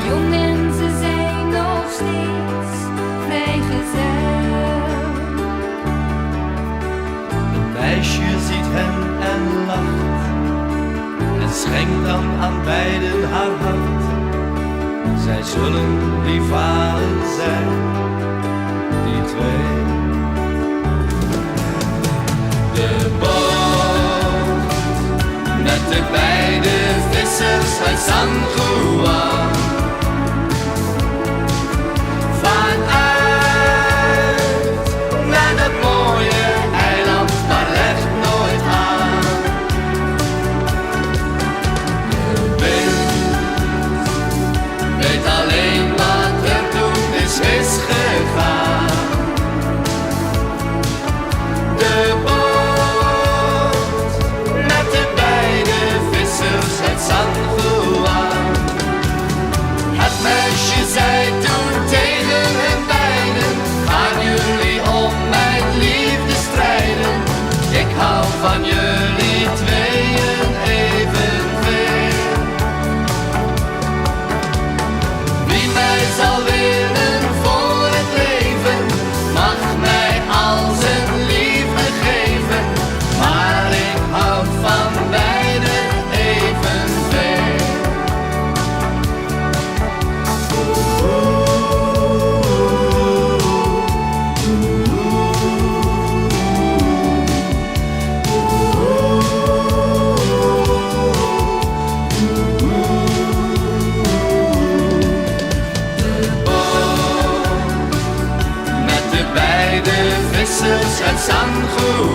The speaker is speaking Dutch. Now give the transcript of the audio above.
jong en ze zijn nog steeds vrijgezel. Een meisje ziet hen en lacht en schenkt dan aan beiden haar hart. Zij zullen rivalen zijn, die twee. De boot met de beide vissers uit San Juan vaart uit naar dat mooie eiland, maar legt nooit aan. De wind weet alleen wat er toen is gegaan. De boot met de beide vissers uit San Juan. Het meisje zei toen tegen hen beiden: gaan jullie om mijn liefde strijden? Ik hou van jullie tweeën evenveel. Wie mij zal winnen voor het leven, mag mij al zijn liefde geven. Maar ik hou van beiden evenveel. Met de beide vissers uit San Juan